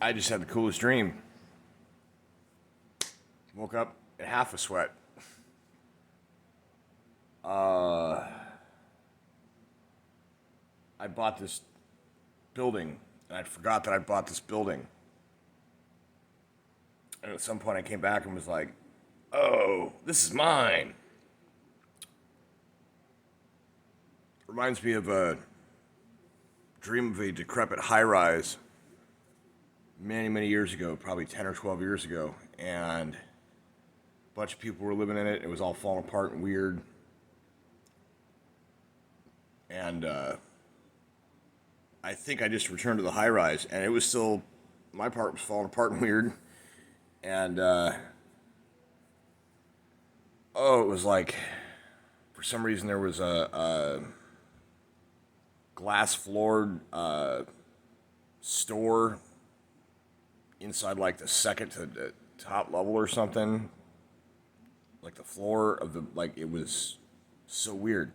I just had the coolest dream. Woke up in half a sweat. Uh, I bought this building, and I forgot that I bought this building. And at some point, I came back and was like, "Oh, this is mine." Reminds me of a dream of a decrepit high-rise many, many years ago, probably 10 or 12 years ago, and a bunch of people were living in it. It was all falling apart and weird. And I think I just returned to the high rise, and it was still, my part was falling apart and weird. And it was like, for some reason, there was a glass floored store inside like the second to the top level or something. Like the floor of the, like, it was so weird.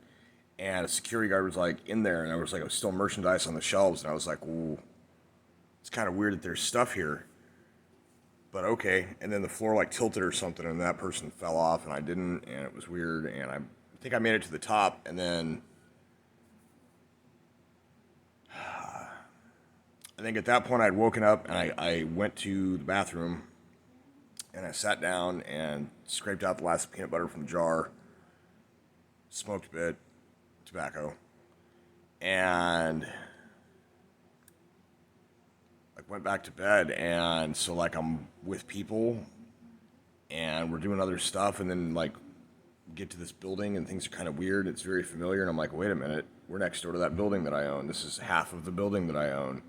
And a security guard was like in there, and I was like, I was still merchandise on the shelves, and I was like, ooh, it's kind of weird that there's stuff here, but okay. And then the floor like tilted or something, and that person fell off, and I didn't, and it was weird. And I think I made it to the top, and then I think at that point I'd woken up, and I went to the bathroom, and I sat down and scraped out the last peanut butter from the jar, smoked a bit, tobacco, and like went back to bed. And so like I'm with people and we're doing other stuff, and then like get to this building and things are kind of weird. It's very familiar, and I'm like, wait a minute, we're next door to that building that I own. This is half of the building that I own.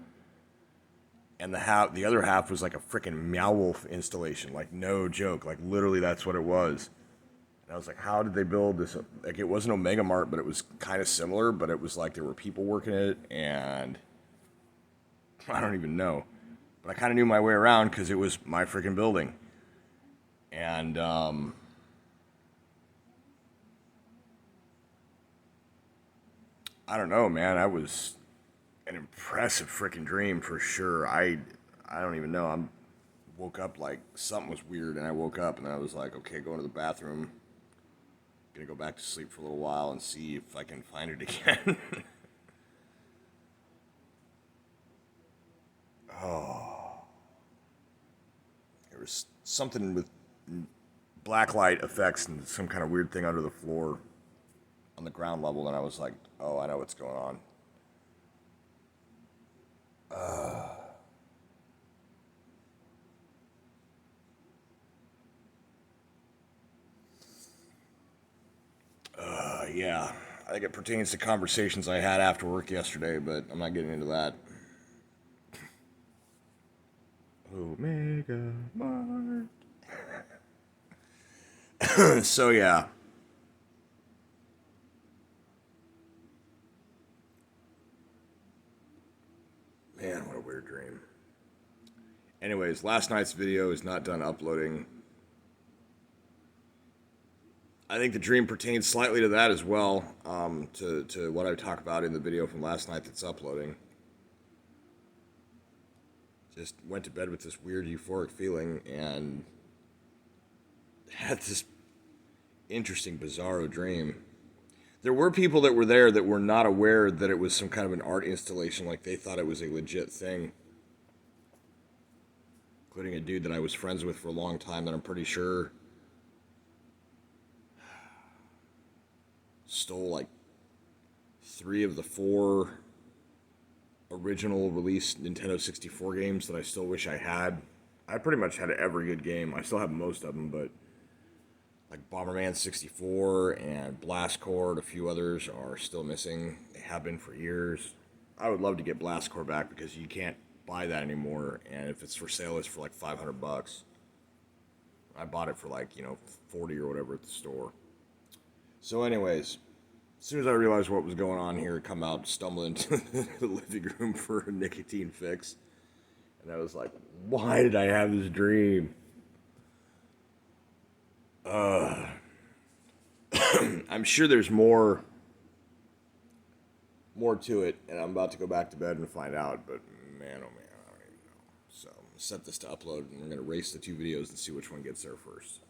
And the other half was like a freaking Meow Wolf installation, like no joke, like literally that's what it was. And I was like, how did they build this? Like, it wasn't Omega Mart, but it was kind of similar, but it was like there were people working it, and I don't even know. But I kind of knew my way around because it was my freaking building. And, I don't know, man. That was an impressive freaking dream for sure. I don't even know. I woke up like something was weird, and I woke up and I was like, okay, going to the bathroom. Gonna go back to sleep for a little while and see if I can find it again. There was something with black light effects and some kind of weird thing under the floor on the ground level, and I was like, oh, I know what's going on. Yeah, I think it pertains to conversations I had after work yesterday, but I'm not getting into that. Omega Mart. So yeah, man, what a weird dream. Anyways, last night's video is not done uploading. I think the dream pertains slightly to that as well, to what I talk about in the video from last night that's uploading. Just went to bed with this weird euphoric feeling and had this interesting, bizarro dream. There were people that were there that were not aware that it was some kind of an art installation, like they thought it was a legit thing, including a dude that I was friends with for a long time that I'm pretty sure stole like 3 of the 4 original release Nintendo 64 games that I still wish I had. I pretty much had every good game. I still have most of them, but like Bomberman 64 and Blast Corps, a few others are still missing. They have been for years. I would love to get Blast Corps back because you can't buy that anymore, and if it's for sale, it's for like $500. I bought it for like 40 or whatever at the store. So, anyways, as soon as I realized what was going on here, I come out stumbling into the living room for a nicotine fix, and I was like, "Why did I have this dream?" I'm sure there's more to it, and I'm about to go back to bed and find out. But man, oh man, I don't even know. So set this to upload, and we're gonna race the two videos and see which one gets there first.